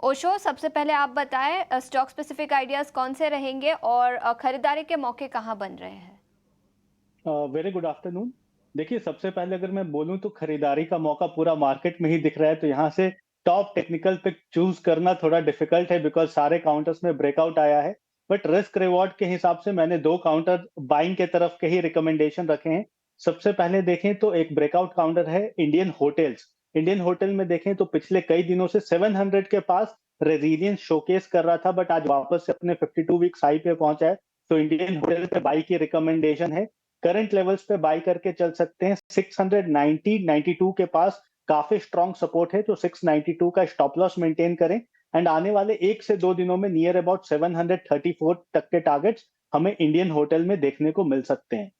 ओशो, सबसे पहले आप बताएं स्टॉक स्पेसिफिक आइडियाज कौन से रहेंगे और खरीदारी के मौके कहाँ बन रहे हैं। Very good afternoon. देखिए, सबसे पहले अगर मैं बोलूं तो खरीदारी का मौका पूरा मार्केट में ही दिख रहा है, तो यहाँ से टॉप टेक्निकल पिक चूज करना थोड़ा डिफिकल्ट है बिकॉज सारे काउंटर्स में ब्रेकआउट आया है। बट रिस्क रिवॉर्ड के हिसाब से मैंने दो काउंटर बाइंग के तरफ के ही रिकमेंडेशन रखे हैं। सबसे पहले देखें तो एक ब्रेकआउट काउंटर है इंडियन होटल्स। इंडियन होटल में देखें तो पिछले कई दिनों से 700 के पास रेजिलियंस शोकेस कर रहा था, बट आज वापस से अपने 52 वीक्स हाई पे पहुंचा है। तो इंडियन होटल पे बाई की रिकमेंडेशन है। करंट लेवल्स पे बाय करके चल सकते हैं। 690 92 के पास काफी स्ट्रॉन्ग सपोर्ट है, तो 692 का स्टॉप लॉस मेंटेन करें। एंड आने वाले 1 से 2 दिनों में नियर अबाउट 734 तक के टारगेट्स हमें इंडियन होटल में देखने को मिल सकते हैं।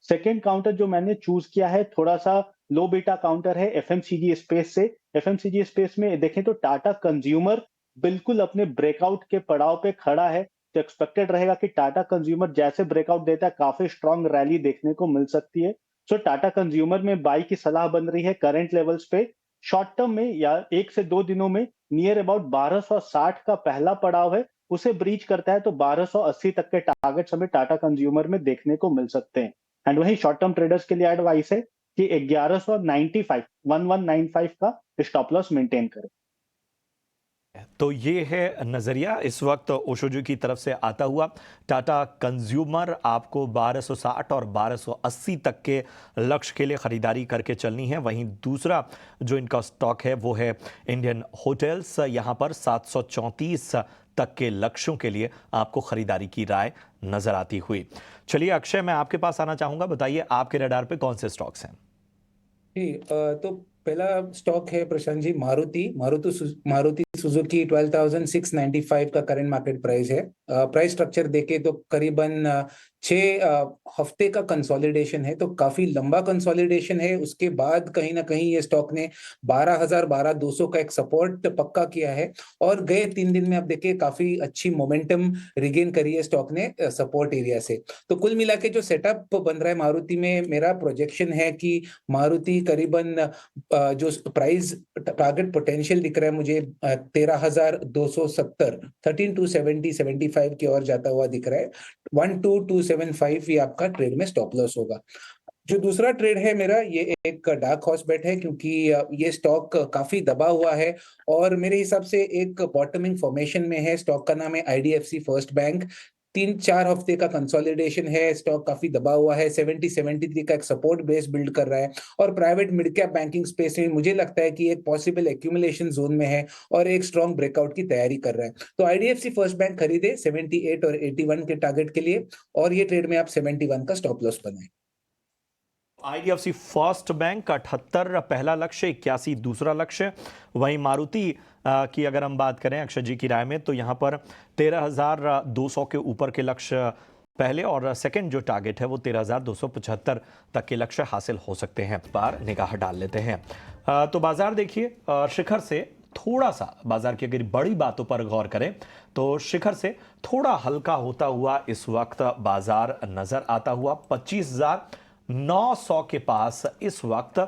सेकेंड काउंटर जो मैंने चूज किया है थोड़ा सा लो बीटा काउंटर है एफएमसीजी स्पेस से। एफएमसीजी स्पेस में देखें तो टाटा कंज्यूमर बिल्कुल अपने ब्रेकआउट के पड़ाव पे खड़ा है। तो एक्सपेक्टेड रहेगा कि टाटा कंज्यूमर जैसे ब्रेकआउट देता है काफी स्ट्रॉन्ग रैली देखने को मिल सकती है। सो टाटा कंज्यूमर में बाई की सलाह बन रही है करंट लेवल्स पे। शॉर्ट टर्म में या 1 से 2 दिनों में नियर अबाउट 1260 का पहला पड़ाव है, उसे ब्रीच करता है तो 1280 तक के टारगेट्स हमें टाटा कंज्यूमर में देखने को मिल सकते हैं। एंड वहीं शॉर्ट टर्म ट्रेडर्स के लिए एडवाइस है कि 1195 1195 का स्टॉप लॉस मेंटेन करें। तो ये है नज़रिया इस वक्त ओशोजू की तरफ से आता हुआ। टाटा कंज्यूमर आपको 1260 और 1280 तक के लक्ष्य के लिए ख़रीदारी करके चलनी है। वहीं दूसरा जो इनका स्टॉक है वो है इंडियन होटल्स। यहाँ पर 734 तक के लक्ष्यों के लिए आपको ख़रीदारी की राय नज़र आती हुई। चलिए अक्षय, मैं आपके पास आना चाहूँगा। बताइए आपके रडार पे कौन से स्टॉक्स हैं? जी तो पहला स्टॉक है प्रशांत जी, मारुति सुजुकी 12,695 का करंट मार्केट प्राइस है। प्राइस स्ट्रक्चर देखे तो करीबन 6 हफ्ते का कंसोलिडेशन है, तो काफी लंबा कंसोलिडेशन है। उसके बाद कहीं ना कहीं ये स्टॉक ने 12,200 का एक सपोर्ट पक्का किया है और गए 3 दिन में आप देखिए काफी अच्छी मोमेंटम रिगेन करी है स्टॉक ने सपोर्ट एरिया से। तो कुल मिला के जो सेटअप बन रहा है मारुति में, मेरा प्रोजेक्शन है कि मारुति करीबन जो प्राइस टारगेट पोटेंशियल दिख रहा है मुझे 13,270, 13,270-75 की ओर जाता हुआ दिख रहा है। 12,275 ये आपका ट्रेड में स्टॉप लॉस होगा। जो दूसरा ट्रेड है मेरा, ये एक डार्क हॉर्स बेट है क्योंकि ये स्टॉक काफी दबा हुआ है और मेरे हिसाब से एक बॉटमिंग फॉर्मेशन में है। स्टॉक का नाम है आईडीएफसी फर्स्ट बैंक। 3-4 हफ्ते का कंसोलिडेशन है, स्टॉक काफी दबा हुआ है। 70-73 का एक सपोर्ट बेस बिल्ड कर रहा है और private mid cap banking space में मुझे लगता है कि एक पॉसिबल एक्यूमुलेशन जोन में है और एक स्ट्रॉन्ग ब्रेकआउट की तैयारी कर रहा है। तो आईडीएफसी फर्स्ट बैंक खरीदे 78 और 81 के टारगेट के लिए और ये ट्रेड में आप 71 का स्टॉप लॉस बनाए। आईडीएफसी फर्स्ट बैंक 78 पहला लक्ष्य, 81 दूसरा लक्ष्य। वहीं मारुति की अगर हम बात करें अक्षय जी की राय में, तो यहां पर 13,200 के ऊपर के लक्ष्य पहले और सेकंड जो टारगेट है वो 13,275 तक के लक्ष्य हासिल हो सकते हैं। पर निगाह डाल लेते हैं तो बाजार देखिए, शिखर से थोड़ा सा बाजार की अगर बड़ी बातों पर गौर करें तो शिखर से थोड़ा हल्का होता हुआ इस वक्त बाजार नजर आता हुआ। 25,900 के पास इस वक्त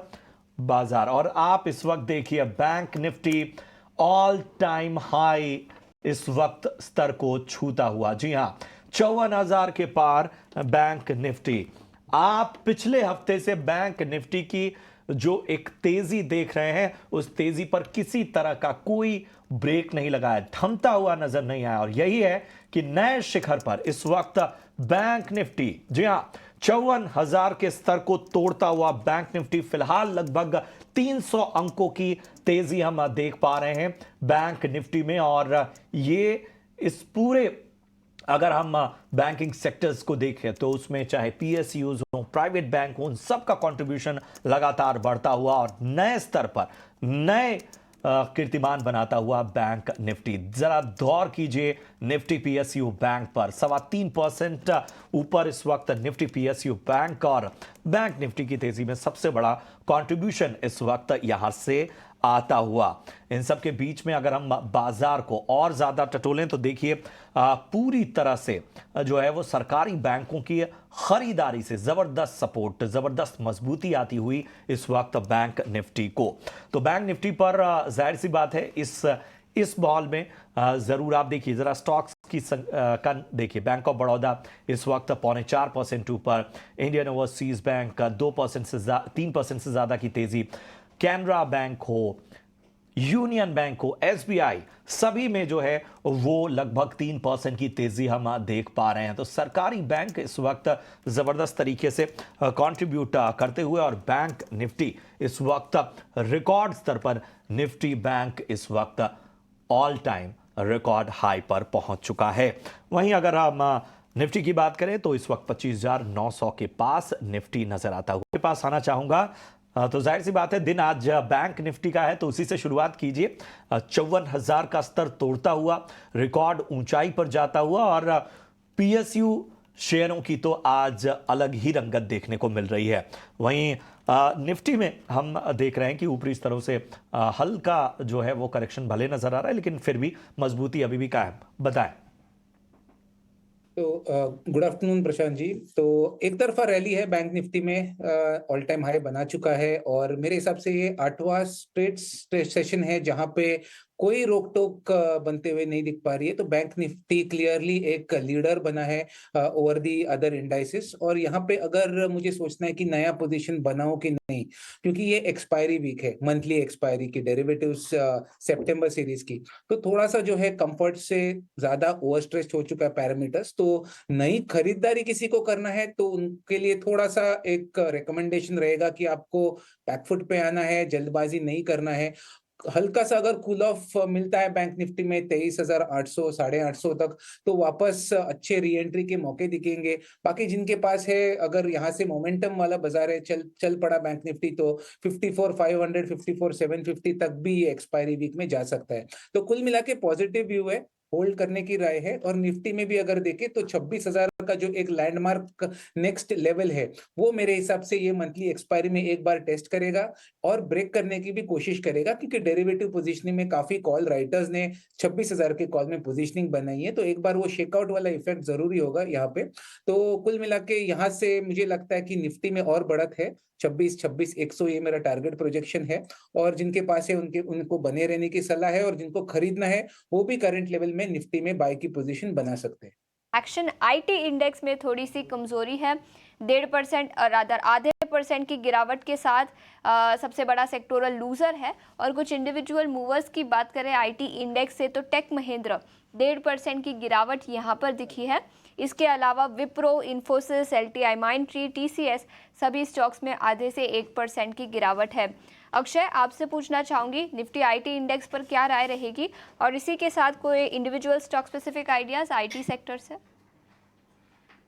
बाजार। और आप इस वक्त देखिए bank Nifty all time high इस वक्त स्तर को छूता हुआ। जी हां, 54,000 के पार बैंक निफ्टी। आप पिछले हफ्ते से बैंक निफ्टी की जो एक तेजी देख रहे हैं उस तेजी पर किसी तरह का कोई ब्रेक नहीं लगा है, थमता हुआ नजर नहीं आया। और यही है कि नए शिखर पर इस वक्त बैंक निफ्टी, जी हां, 54,000 के स्तर को तोड़ता हुआ बैंक निफ्टी फिलहाल लगभग 300 अंकों की तेजी हम देख पा रहे हैं बैंक निफ्टी में। और ये इस पूरे अगर हम बैंकिंग सेक्टर्स को देखें तो उसमें चाहे पीएसयूज हो, प्राइवेट बैंक हो, उन सबका कंट्रीब्यूशन लगातार बढ़ता हुआ और नए स्तर पर नए कीर्तिमान बनाता हुआ बैंक निफ्टी। जरा गौर कीजिए निफ्टी पीएसयू बैंक पर 3.25% ऊपर इस वक्त निफ्टी पीएसयू बैंक। और बैंक निफ्टी की तेजी में सबसे बड़ा कंट्रीब्यूशन इस वक्त यहां से आता हुआ। इन सब के बीच में अगर हम बाजार को और ज्यादा टटोलें तो देखिए पूरी तरह से जो है वो सरकारी बैंकों की खरीदारी से जबरदस्त सपोर्ट, जबरदस्त मजबूती आती हुई इस वक्त बैंक निफ्टी को। तो बैंक निफ्टी पर जाहिर सी बात है इस इस माहौल में ज़रूर आप देखिए ज़रा स्टॉक्स की देखिए। बैंक ऑफ बड़ौदा इस वक्त 4.25% ऊपर, इंडियन ओवरसीज बैंक 3% से ज़्यादा की तेज़ी, कैनरा बैंक हो, यूनियन बैंक हो, एसबीआई, सभी में जो है वो लगभग 3% की तेजी हम देख पा रहे हैं। तो सरकारी बैंक इस वक्त जबरदस्त तरीके से कंट्रीब्यूट करते हुए, और बैंक निफ्टी इस वक्त रिकॉर्ड स्तर पर, निफ्टी बैंक इस वक्त ऑल टाइम रिकॉर्ड हाई पर पहुंच चुका है। वहीं अगर हम निफ्टी की बात करें तो इस वक्त 25,900 के पास निफ्टी नजर आता हुआ। मेरे पास आना चाहूंगा, तो जाहिर सी बात है दिन आज बैंक निफ्टी का है, तो उसी से शुरुआत कीजिए। 54,000 का स्तर तोड़ता हुआ रिकॉर्ड ऊंचाई पर जाता हुआ, और पीएसयू शेयरों की तो आज अलग ही रंगत देखने को मिल रही है। वहीं निफ्टी में हम देख रहे हैं कि ऊपरी स्तरों से हल्का जो है वो करेक्शन भले नजर आ रहा है, लेकिन फिर भी मजबूती अभी भी कायम। बताएं। तो गुड आफ्टरनून प्रशांत जी। तो एक तरफा रैली है बैंक निफ्टी में, ऑल टाइम हाई बना चुका है, और मेरे हिसाब से ये 8वां स्ट्रेट सेशन है जहां पे कोई रोक टोक बनते हुए नहीं दिख पा रही है। तो बैंक निफ्टी क्लियरली एक लीडर बना है ओवर दी अदर इंडाइसेस। और यहाँ पे अगर मुझे सोचना है कि नया पोजीशन बनाओ कि नहीं, क्योंकि ये एक्सपायरी वीक है, मंथली एक्सपायरी की डेरिवेटिव्स सितंबर सीरीज की, तो थोड़ा सा जो है कंफर्ट से ज्यादा ओवर स्ट्रेस्ड हो चुका है पैरामीटर्स। तो नई खरीदारी किसी को करना है तो उनके लिए थोड़ा सा एक रिकमेंडेशन रहेगा कि आपको बैकफुट पे आना है, जल्दबाजी नहीं करना है। हल्का सा अगर कूल ऑफ मिलता है बैंक निफ्टी में 23,800 850 तक, तो वापस अच्छे री एंट्री के मौके दिखेंगे। बाकी जिनके पास है, अगर यहाँ से मोमेंटम वाला बाजार है, चल पड़ा बैंक निफ्टी, तो 54,500 54,750 तक भी ये एक्सपायरी वीक में जा सकता है। तो कुल मिला के पॉजिटिव व्यू है, होल्ड करने की राय है। और निफ्टी में भी अगर देखें तो 26,000 का जो एक लैंडमार्क नेक्स्ट लेवल है, वो मेरे हिसाब से ये मंथली एक्सपायरी में एक बार टेस्ट करेगा और ब्रेक करने की भी कोशिश करेगा, क्योंकि डेरिवेटिव पोजीशनिंग में काफी कॉल राइटर्स ने 26,000 के कॉल में पोजीशनिंग बनाई है, तो एक बार वो शेकआउट वाला इफेक्ट जरूरी होगा यहाँ पे। तो कुल मिला के यहाँ से मुझे लगता है कि निफ्टी में और बढ़त है। 26,100 ये मेरा टारगेट प्रोजेक्शन है, और जिनके पास है उनको बने रहने की सलाह है, और जिनको खरीदना है वो भी करंट लेवल में निफ्टी में बाय की पोजीशन बना सकते हैं। एक्शन आईटी इंडेक्स में थोड़ी सी कमजोरी है, 1.5% रादर आधे % की गिरावट के साथ सबसे बड़ा सेक्टोरल लूजर है। और कुछ इंडिविजुअल मूवर्स की बात करें आईटी इंडेक्स से, तो टेक महिंद्रा 1.5% की गिरावट यहाँ पर दिखी है। इसके अलावा Wipro, Infosys, LTI Mindtree, TCS, सभी स्टॉक्स में आधे से 1% की गिरावट है। अक्षय, आपसे पूछना चाहूंगी निफ्टी आईटी इंडेक्स पर क्या राय रहेगी, और इसी के साथ कोई individual stock specific ideas IT sector से?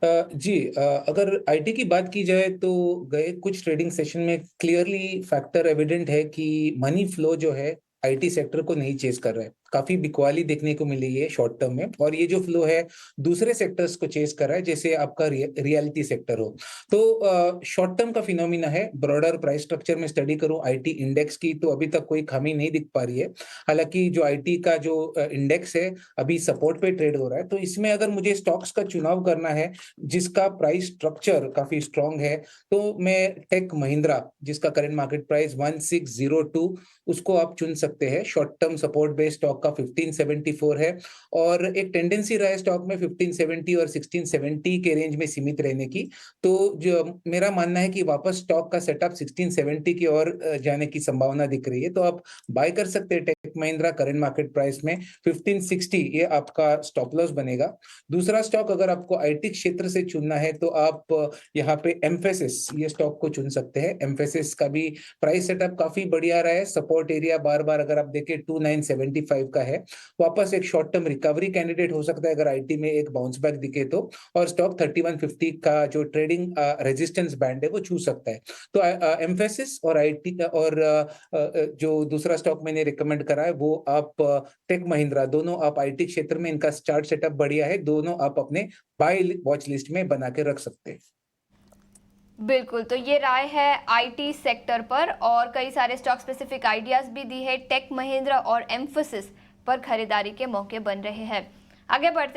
जी, अगर आईटी की बात की जाए तो गए कुछ ट्रेडिंग सेशन में क्लियरली फैक्टर एविडेंट है कि मनी फ्लो जो है आईटी सेक्टर को नहीं चेस कर रहा है। काफी बिकवाली देखने को मिली है शॉर्ट टर्म में, और ये जो फ्लो है दूसरे सेक्टर्स को चेस कर रहा है, जैसे आपका रियलिटी सेक्टर हो। तो शॉर्ट टर्म का फिनोमिना है। ब्रॉडर प्राइस स्ट्रक्चर में स्टडी करूं आईटी इंडेक्स की, तो अभी तक कोई खामी नहीं दिख पा रही है। हालांकि जो आईटी का जो इंडेक्स है अभी सपोर्ट पे ट्रेड हो रहा है, तो इसमें अगर मुझे स्टॉक्स का चुनाव करना है जिसका प्राइस स्ट्रक्चर काफी स्ट्रॉन्ग है, तो मैं टेक महिंद्रा, जिसका करंट मार्केट प्राइस 1602, उसको आप चुन सकते हैं। Short term support based stock का 1574 है, और एक टेंडेंसी रहा है स्टॉक में 1570 और 1670 के रेंज में सीमित रहने की। तो जो मेरा मानना है कि वापस स्टॉक का सेटअप 1670 की ओर जाने की संभावना दिख रही है, तो आप बाय कर सकते हैं Tech Mahindra current market price में 1560, ये आपका स्टॉप लॉस बनेगा। दूसरा स्टॉक अगर आपको आईटी क्षेत्र से चुनना है तो आप यहाँ पे एम्फेसिस, ये स्टॉक को चुन सकते हैं। एम्फेसिस का भी प्राइस सेटअप काफी बढ़िया रहा है। सपोर्ट एरिया बार बार अगर आप देखें 2975 का है। वापस एक शॉर्ट टर्म रिकवरी कैंडिडेट हो सकता है अगर आईटी में एक बाउंस बैक दिखे तो, और स्टॉक 3150 का जो ट्रेडिंग रेजिस्टेंस बैंड है वो छू सकता है। तो एम्फेसिस और आईटी और जो दूसरा स्टॉक मैंने रिकमेंड करा है वो आप टेक महिंद्रा, दोनों आप आईटी क्षेत्र में, इनका चार्ट सेटअप बढ़िया है, दोनों आप अपने बाय वॉच लिस्ट में बना के रख सकते हैं। बिल्कुल, तो ये राय है आईटी सेक्टर पर, और कई सारे स्टॉक स्पेसिफिक आइडियाज भी दी है। टेक महिंद्रा और एम्फोसिस पर खरीदारी के मौके बन रहे हैं। आगे बढ़ते